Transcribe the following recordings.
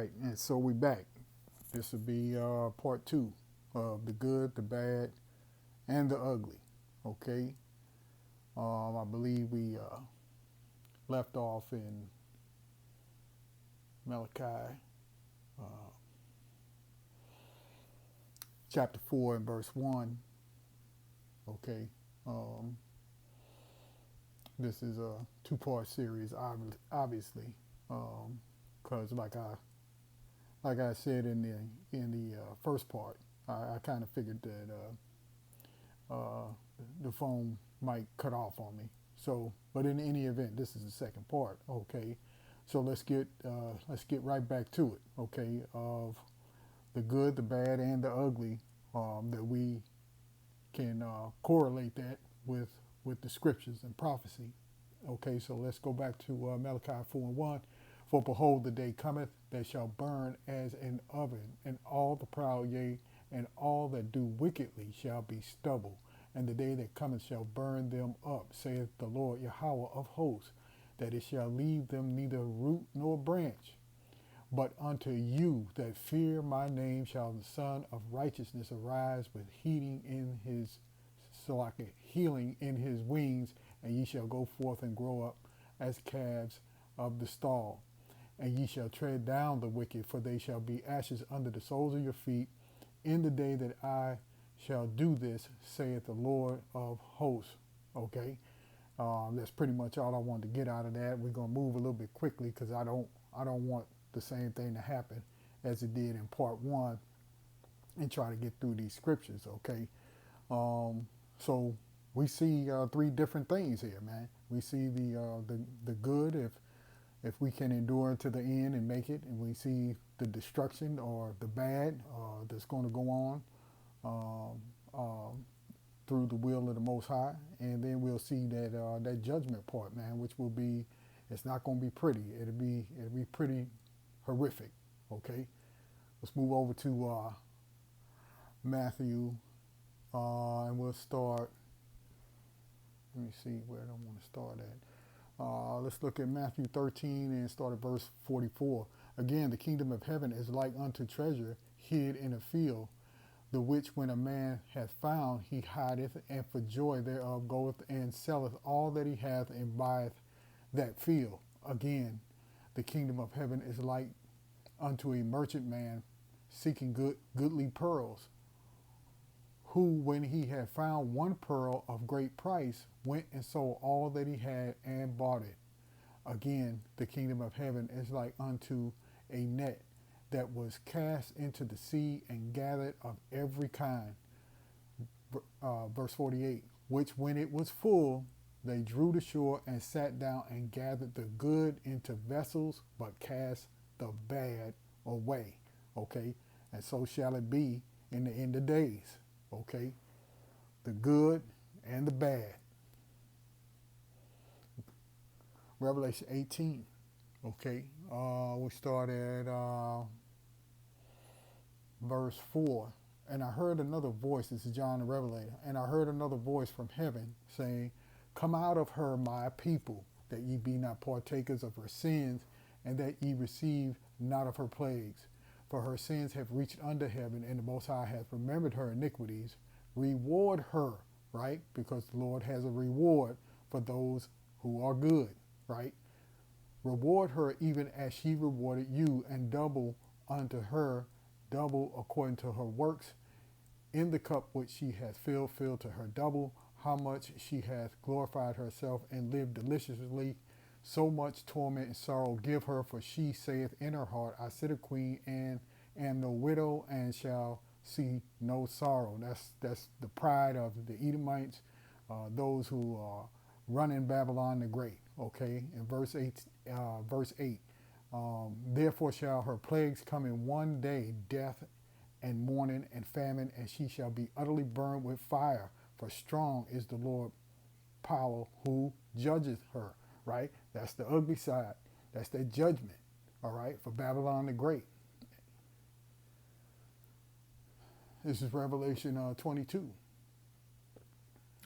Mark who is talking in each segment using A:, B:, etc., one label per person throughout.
A: right, and so we back. This will be part two of the good, the bad, and the ugly. Okay. I believe we left off in Malachi chapter 4 and verse 1. Okay. Um, this is a two-part series, obviously, because like I said in the first part, I kind of figured that the phone might cut off on me. So, but in any event, this is the second part. Okay, so let's get right back to it. Okay, of the good, the bad, and the ugly, that we can correlate that with the scriptures and prophecy. Okay, so let's go back to Malachi 4 and 1. For behold, the day cometh that shall burn as an oven, and all the proud, yea, and all that do wickedly shall be stubble. And the day that cometh shall burn them up, saith the Lord Yahweh of hosts, that it shall leave them neither root nor branch. But unto you that fear my name shall the Son of Righteousness arise with healing in his wings, and ye shall go forth and grow up as calves of the stall. And ye shall tread down the wicked, for they shall be ashes under the soles of your feet, in the day that I shall do this, saith the Lord of hosts. Okay, that's pretty much all I wanted to get out of that. We're gonna move a little bit quickly because I don't want the same thing to happen as it did in part one, and try to get through these scriptures. Okay, so we see three different things here, man. We see the good, if we can endure to the end and make it, and we see the destruction or the bad that's going to go on um, um, through the will of the Most High, and then we'll see that judgment part, man, which will be, it's not going to be pretty. It'll be pretty horrific. Okay, let's move over to Matthew, and we'll start. Let me see where I want to start at. Let's look at Matthew 13 and start at verse 44. Again, the kingdom of heaven is like unto treasure hid in a field, the which when a man hath found, he hideth, and for joy thereof goeth and selleth all that he hath and buyeth that field. Again, the kingdom of heaven is like unto a merchant man seeking goodly pearls, who, when he had found one pearl of great price, went and sold all that he had and bought it. Again, the kingdom of heaven is like unto a net that was cast into the sea and gathered of every kind. Verse 48, which when it was full, they drew to shore and sat down and gathered the good into vessels, but cast the bad away. Okay, and so shall it be in the end of days. Okay, the good and the bad. Revelation 18. Okay, we start at verse 4. And I heard another voice, this is John the Revelator, and I heard another voice from heaven saying, come out of her, my people, that ye be not partakers of her sins, and that ye receive not of her plagues. For her sins have reached unto heaven, and the Most High hath remembered her iniquities. Reward her, right? Because the Lord has a reward for those who are good, right? Reward her even as she rewarded you, and double unto her, double according to her works. In the cup which she hath filled, fill to her double. How much she hath glorified herself and lived deliciously, so much torment and sorrow give her, for she saith in her heart, I sit a queen and am no widow, and shall see no sorrow. That's the pride of the Edomites, those who are running Babylon the Great. Okay, in verse 8, therefore shall her plagues come in one day, death and mourning and famine, and she shall be utterly burned with fire. For strong is the Lord power who judgeth her. Right? That's the ugly side. That's the judgment. All right, for Babylon the Great. This is Revelation 22.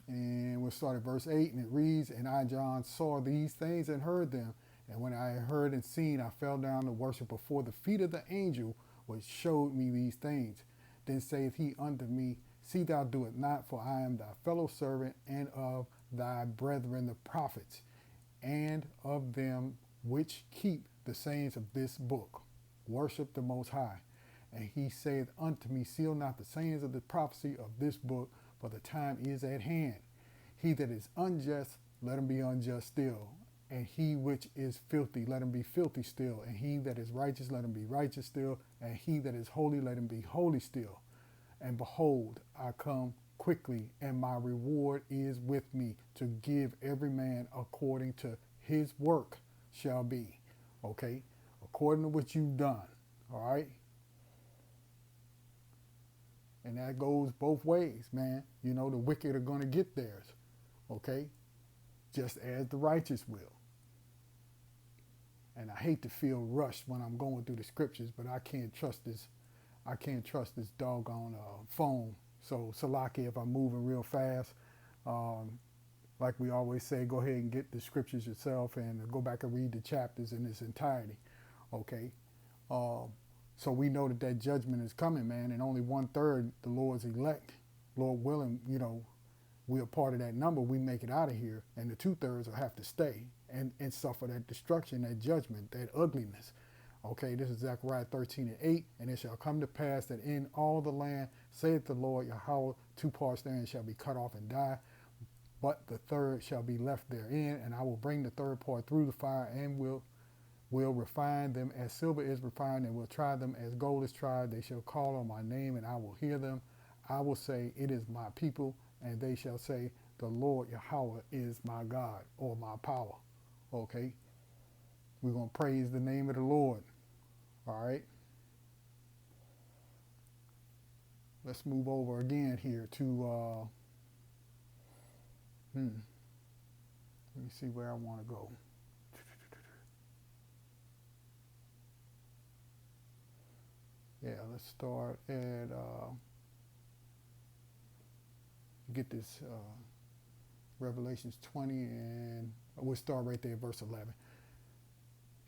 A: And we'll start at verse 8, and it reads, and I, John, saw these things and heard them. And when I heard and seen, I fell down to worship before the feet of the angel which showed me these things. Then saith he unto me, See thou do it not, for I am thy fellow servant and of thy brethren the prophets, and of them which keep the sayings of this book. Worship the Most High. And he saith unto me, Seal not the sayings of the prophecy of this book, for the time is at hand. He that is unjust, let him be unjust still. And he which is filthy, let him be filthy still. And he that is righteous, let him be righteous still. And he that is holy, let him be holy still. And behold, I come quickly, and my reward is with me, to give every man according to his work shall be. Okay? According to what you've done. All right? And that goes both ways, man. You know, the wicked are going to get theirs. Okay? Just as the righteous will. And I hate to feel rushed when I'm going through the scriptures, but I can't trust this. I can't trust this doggone phone. So Salaki, if I'm moving real fast, like we always say, go ahead and get the scriptures yourself and go back and read the chapters in its entirety. Okay. So we know that that judgment is coming, man, and only 1/3 the Lord's elect. Lord willing, you know, we're part of that number. We make it out of here, and the 2/3 will have to stay and suffer that destruction, that judgment, that ugliness. Okay, this is Zechariah 13:8, and it shall come to pass that in all the land, saith the Lord Yahweh, 2 parts therein shall be cut off and die, but the third shall be left therein, and I will bring the third part through the fire and will refine them as silver is refined, and will try them as gold is tried. They shall call on my name, and I will hear them. I will say, it is my people, and they shall say, the Lord Yahweh is my God, or my power. Okay? We're going to praise the name of the Lord. All right? Let's move over again here to, let me see where I want to go. Yeah, let's start at, get this Revelations 20, and we'll start right there, verse 11.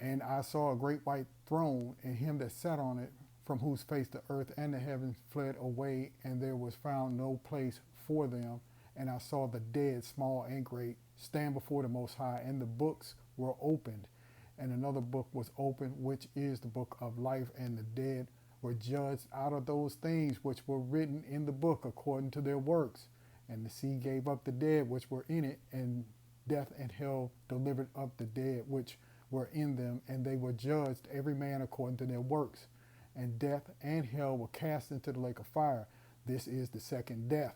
A: And I saw a great white throne, and him that sat on it, from whose face the earth and the heavens fled away, and there was found no place for them. And I saw the dead, small and great, stand before the Most High, and the books were opened. And another book was opened, which is the book of life, and the dead were judged out of those things which were written in the book according to their works. And the sea gave up the dead which were in it, and death and hell delivered up the dead which were in them, and they were judged every man according to their works. And death and hell were cast into the lake of fire. This is the second death.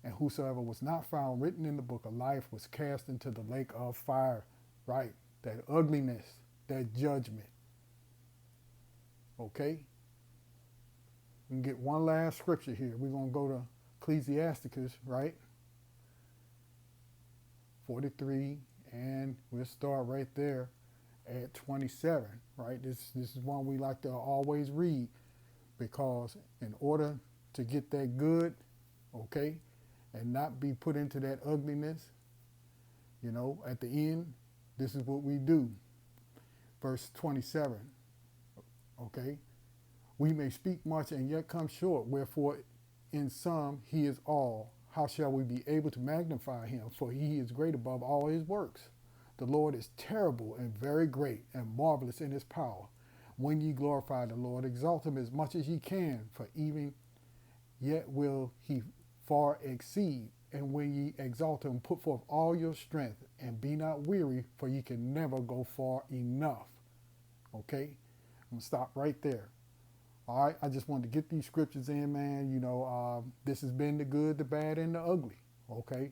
A: And whosoever was not found written in the book of life was cast into the lake of fire. Right? That ugliness, that judgment. Okay? We can get one last scripture here. We're going to go to Ecclesiasticus, right? 43, and we'll start right there at 27, right? This is one we like to always read, because in order to get that good, okay, and not be put into that ugliness, you know, at the end, this is what we do. Verse 27, okay? We may speak much and yet come short, wherefore in sum he is all. How shall we be able to magnify him? For he is great above all his works. The Lord is terrible and very great and marvelous in his power. When ye glorify the Lord, exalt him as much as ye can, for even yet will he far exceed. And when ye exalt him, put forth all your strength, and be not weary, for ye can never go far enough. Okay? I'm going to stop right there. All right, I just wanted to get these scriptures in, man. You know, this has been the good, the bad, and the ugly. Okay,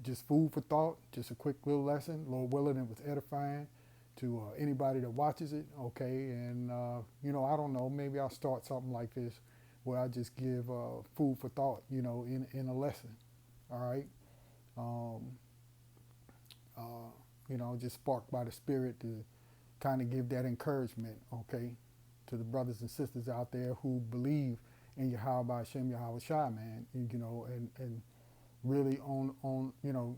A: just food for thought. Just a quick little lesson. Lord willing, it was edifying to anybody that watches it. Okay, and you know, I don't know. Maybe I'll start something like this where I just give food for thought. You know, in a lesson. All right. You know, just sparked by the Spirit to kind of give that encouragement. Okay. To the brothers and sisters out there who believe in Yahweh Hashem Yahweh Shai, man, you know, and really on, you know,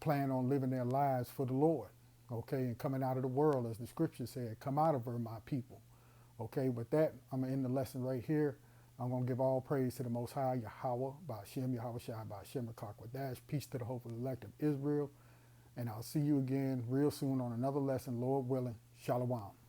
A: plan on living their lives for the Lord, Okay, and coming out of the world, as the scripture said, come out of her, my people. Okay, with that, I'm going to end the lesson right here. I'm going to give all praise to the Most High, Yahweh, Ba'ashem, Yahweh Shai, Ba'ashem, Rakakwadash. Peace to the hope of the elect of Israel. And I'll see you again real soon on another lesson, Lord willing. Shalom.